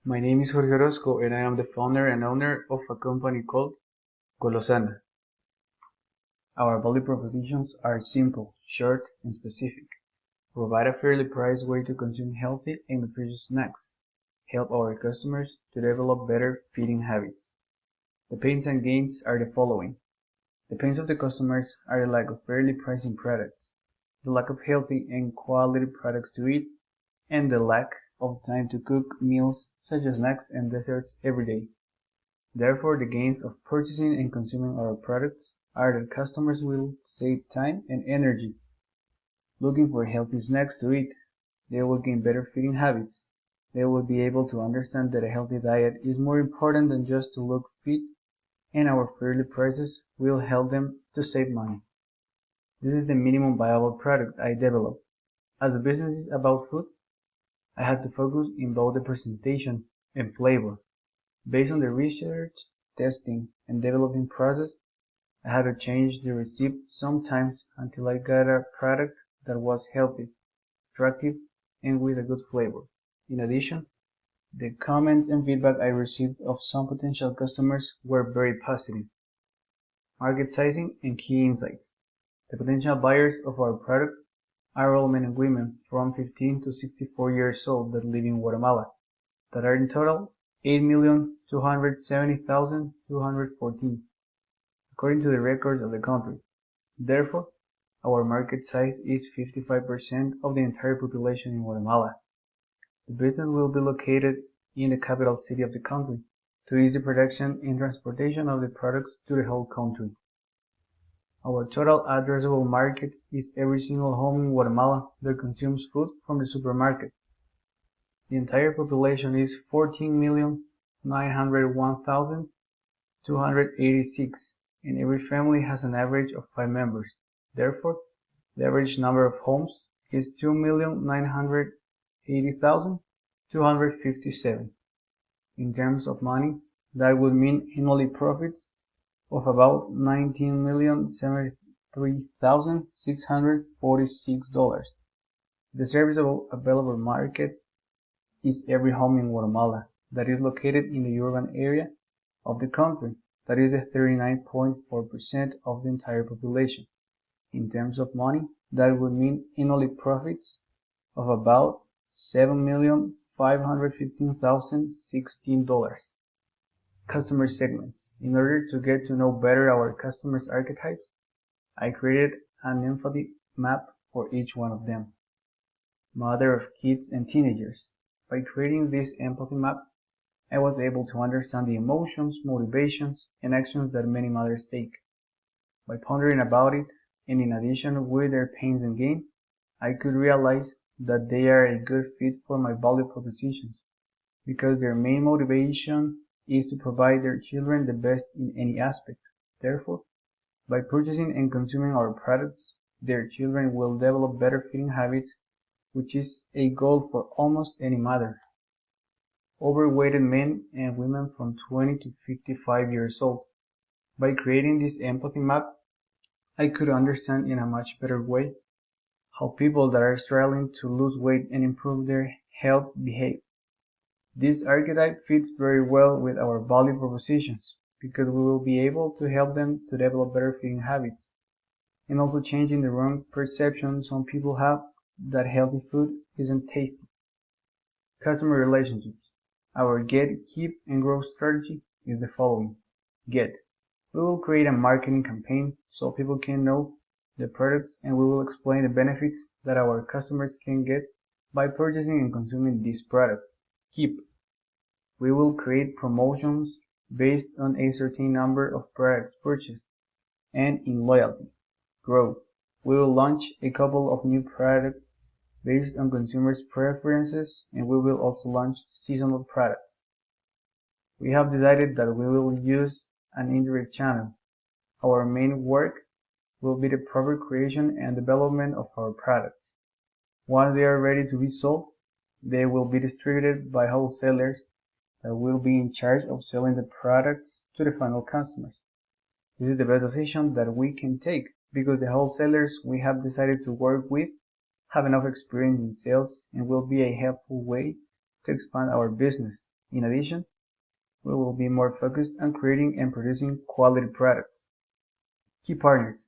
My name is Jorge Orozco and I am the founder and owner of a company called Golosana. Our value propositions are simple, short, and specific. Provide a fairly priced way to consume healthy and nutritious snacks. Help our customers to develop better feeding habits. The pains and gains are the following. The pains of the customers are the lack of fairly priced products, the lack of healthy and quality products to eat, and the lack of time to cook meals such as snacks and desserts every day. Therefore, the gains of purchasing and consuming our products are that customers will save time and energy looking for healthy snacks to eat. They will gain better feeding habits. They will be able to understand that a healthy diet is more important than just to look fit, and our fairly prices will help them to save money. This is the minimum viable product I developed. As the business is about food, I had to focus in both the presentation and flavor. Based on the research, testing, and developing process, I had to change the recipe sometimes until I got a product that was healthy, attractive, and with a good flavor. In addition, the comments and feedback I received of some potential customers were very positive. Market sizing and key insights. The potential buyers of our product are all men and women from 15 to 64 years old that live in Guatemala, that are in total 8,270,214, according to the records of the country. Therefore, our market size is 55% of the entire population in Guatemala. The business will be located in the capital city of the country to ease the production and transportation of the products to the whole country. Our total addressable market is every single home in Guatemala that consumes food from the supermarket. The entire population is 14,901,286, and every family has an average of 5 members. Therefore, the average number of homes is 2,980,257. In terms of money, that would mean annually profits of about $19,073,646. The serviceable available market is every home in Guatemala that is located in the urban area of the country, that is 39.4% of the entire population. In terms of money, that would mean annually profits of about $7,515,016. Customer segments. In order to get to know better our customers' archetypes, I created an empathy map for each one of them. Mother of kids and teenagers. By creating this empathy map, I was able to understand the emotions, motivations, and actions that many mothers take. By pondering about it, and in addition with their pains and gains, I could realize that they are a good fit for my value propositions, because their main motivation is to provide their children the best in any aspect. Therefore, by purchasing and consuming our products, their children will develop better feeding habits, which is a goal for almost any mother. Overweighted men and women from 20 to 55 years old. By creating this empathy map, I could understand in a much better way how people that are struggling to lose weight and improve their health behave. This archetype fits very well with our value propositions because we will be able to help them to develop better feeding habits and also changing the wrong perception some people have that healthy food isn't tasty. Customer relationships. Our get, keep, and grow strategy is the following. Get. We will create a marketing campaign so people can know the products, and we will explain the benefits that our customers can get by purchasing and consuming these products. Keep. We will create promotions based on a certain number of products purchased and in loyalty. Grow. We will launch a couple of new products based on consumers' preferences, and we will also launch seasonal products. We have decided that we will use an indirect channel. Our main work will be the proper creation and development of our products. Once they are ready to be sold, they will be distributed by wholesalers that will be in charge of selling the products to the final customers. This is the best decision that we can take because the wholesalers we have decided to work with have enough experience in sales and will be a helpful way to expand our business In addition, we will be more focused on creating and producing quality products. Key partners.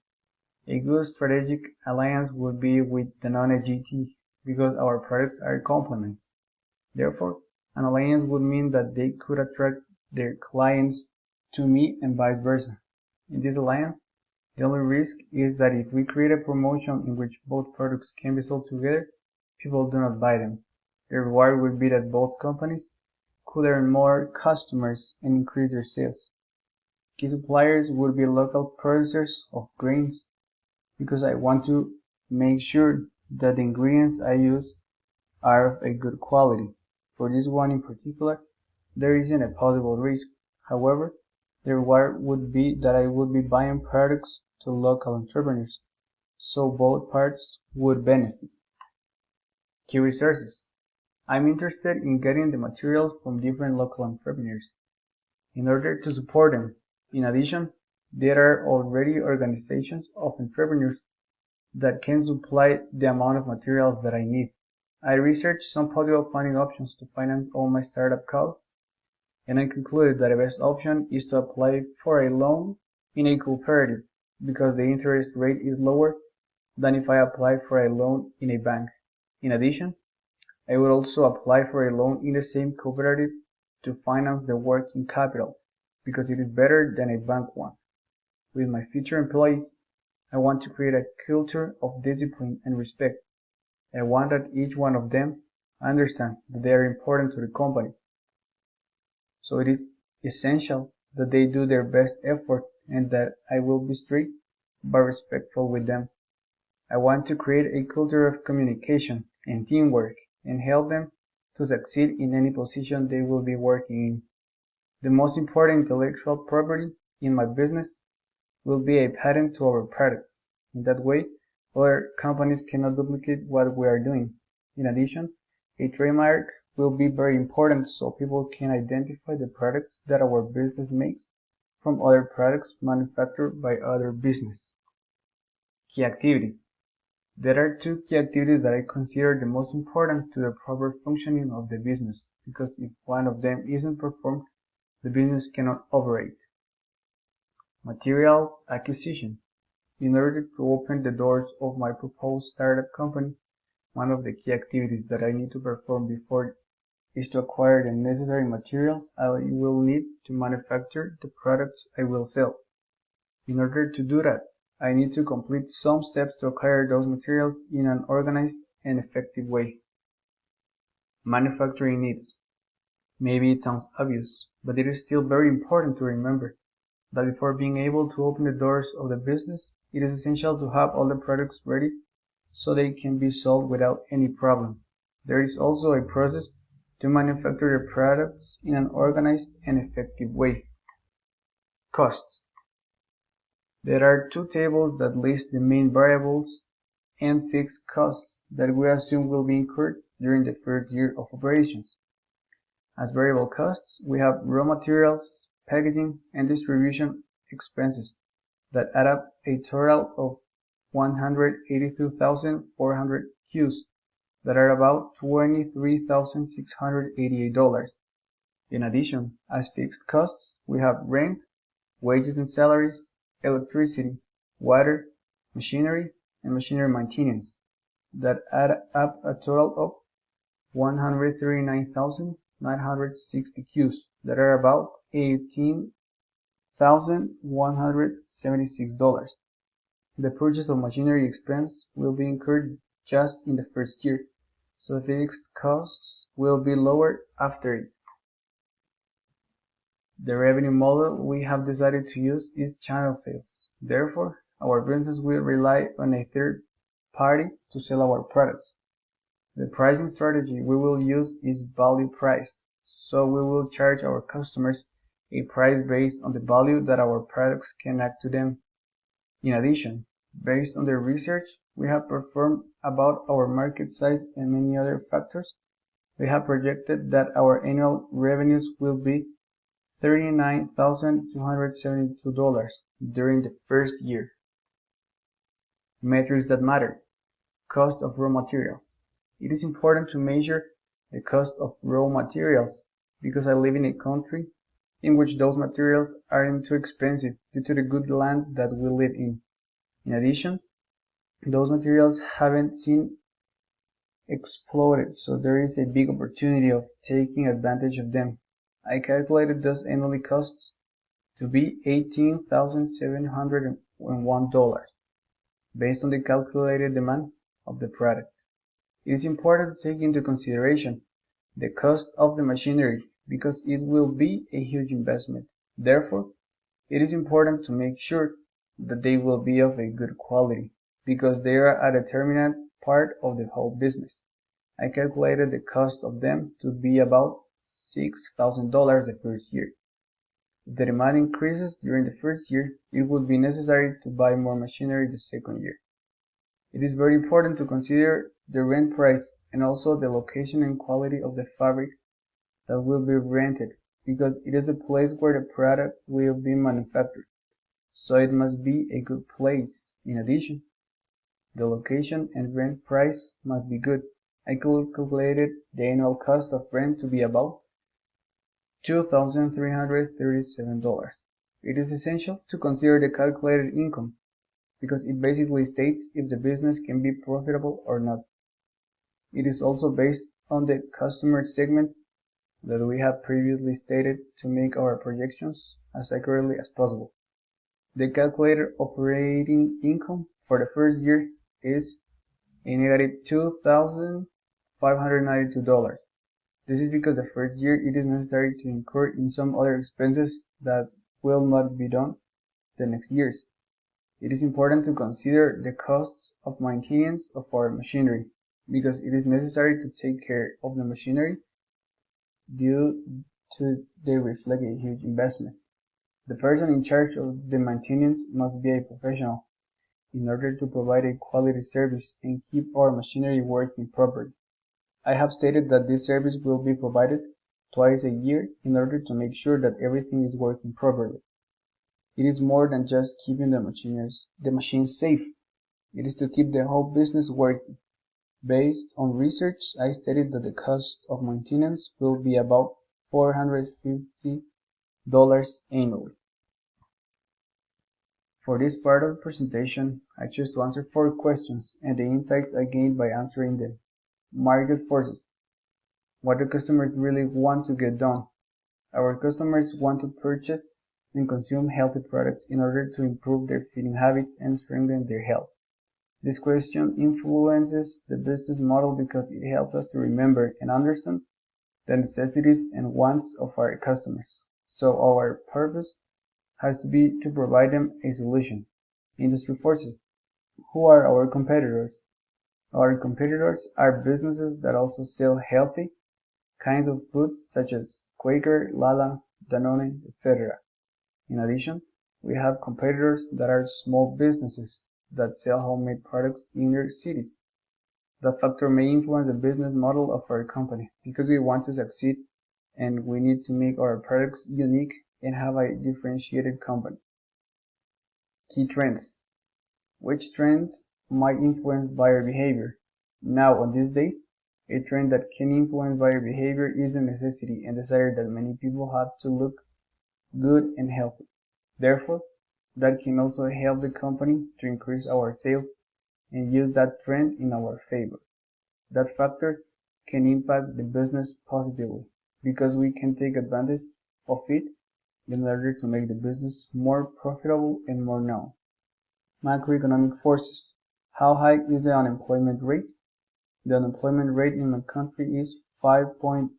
A good strategic alliance would be with Danone GT because our products are complements. Therefore, an alliance would mean that they could attract their clients to me and vice versa. In this alliance, the only risk is that if we create a promotion in which both products can be sold together, people do not buy them. The reward would be that both companies could earn more customers and increase their sales. Key suppliers would be local producers of grains because I want to make sure that the ingredients I use are of a good quality. For this one in particular, there isn't a possible risk. However, the reward would be that I would be buying products to local entrepreneurs, so both parts would benefit. Key resources. I'm interested in getting the materials from different local entrepreneurs in order to support them. In addition, there are already organizations of entrepreneurs that can supply the amount of materials that I need. I researched some possible funding options to finance all my startup costs, and I concluded that the best option is to apply for a loan in a cooperative because the interest rate is lower than if I apply for a loan in a bank. In addition, I would also apply for a loan in the same cooperative to finance the working capital because it is better than a bank one. With my future employees, I want to create a culture of discipline and respect. I want that each one of them understand that they are important to the company. So it is essential that they do their best effort and that I will be strict but respectful with them. I want to create a culture of communication and teamwork and help them to succeed in any position they will be working in. The most important intellectual property in my business will be a patent to our products. In that way, other companies cannot duplicate what we are doing. In addition, a trademark will be very important so people can identify the products that our business makes from other products manufactured by other businesses. Key activities. There are two key activities that I consider the most important to the proper functioning of the business because if one of them isn't performed, the business cannot operate. Materials acquisition. In order to open the doors of my proposed startup company, one of the key activities that I need to perform before is to acquire the necessary materials I will need to manufacture the products I will sell. In order to do that, I need to complete some steps to acquire those materials in an organized and effective way. Manufacturing needs. Maybe it sounds obvious, but it is still very important to remember that before being able to open the doors of the business, it is essential to have all the products ready so they can be sold without any problem. There is also a process to manufacture the products in an organized and effective way. Costs. There are two tables that list the main variables and fixed costs that we assume will be incurred during the first year of operations. As variable costs, we have raw materials, packaging, and distribution expenses that add up a total of 182,400 Qs that are about $23,688. In addition, as fixed costs, we have rent, wages and salaries, electricity, water, machinery, and machinery maintenance that add up a total of 139,960 Qs that are about $18,176. The purchase of machinery expense will be incurred just in the first year, so the fixed costs will be lower after it. The revenue model we have decided to use is channel sales. Therefore, our business will rely on a third party to sell our products. The pricing strategy we will use is value priced, so we will charge our customers a price based on the value that our products can add to them. In addition, based on the research we have performed about our market size and many other factors, we have projected that our annual revenues will be $39,272 during the first year. Metrics that matter. Cost of raw materials. It is important to measure the cost of raw materials because I live in a country in which those materials aren't too expensive due to the good land that we live in. In addition, those materials haven't seen exploded, so there is a big opportunity of taking advantage of them. I calculated those annually costs to be $18,701 based on the calculated demand of the product. It is important to take into consideration the cost of the machinery because it will be a huge investment. Therefore, it is important to make sure that they will be of a good quality because they are a determinant part of the whole business. I calculated the cost of them to be about $6,000 the first year. If the demand increases during the first year, it would be necessary to buy more machinery the second year. It is very important to consider the rent price and also the location and quality of the fabric that will be rented because it is the place where the product will be manufactured, so it must be a good place. In addition, the location and rent price must be good. I calculated the annual cost of rent to be about $2,337. It is essential to consider the calculated income because it basically states if the business can be profitable or not. It is also based on the customer segments that we have previously stated to make our projections as accurately as possible. The calculated operating income for the first year is a negative $2,592. This is because the first year it is necessary to incur in some other expenses that will not be done the next years. It is important to consider the costs of maintenance of our machinery because it is necessary to take care of the machinery due to they reflect a huge investment. The person in charge of the maintenance must be a professional in order to provide a quality service and keep our machinery working properly. I have stated that this service will be provided twice a year in order to make sure that everything is working properly. It is more than just keeping the machines safe. It is to keep the whole business working. Based on research, I stated that the cost of maintenance will be about $450 annually. For this part of the presentation, I choose to answer 4 questions and the insights I gained by answering them. Market forces. What do customers really want to get done? Our customers want to purchase and consume healthy products in order to improve their feeding habits and strengthen their health. This question influences the business model because it helps us to remember and understand the necessities and wants of our customers. So our purpose has to be to provide them a solution. Industry forces. Who are our competitors? Our competitors are businesses that also sell healthy kinds of foods such as Quaker, Lala, Danone, etc. In addition, we have competitors that are small businesses that sell homemade products in their cities. That factor may influence the business model of our company because we want to succeed and we need to make our products unique and have a differentiated company. Key trends. Which trends might influence buyer behavior? Now, on these days, a trend that can influence buyer behavior is the necessity and desire that many people have to look good and healthy. Therefore, that can also help the company to increase our sales and use that trend in our favor. That factor can impact the business positively because we can take advantage of it in order to make the business more profitable and more known. Macroeconomic forces. How high is the unemployment rate? The unemployment rate in my country is 5.8%,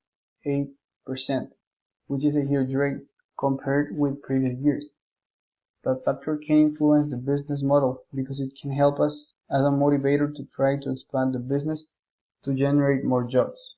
which is a huge rate compared with previous years. That factor can influence the business model because it can help us as a motivator to try to expand the business to generate more jobs.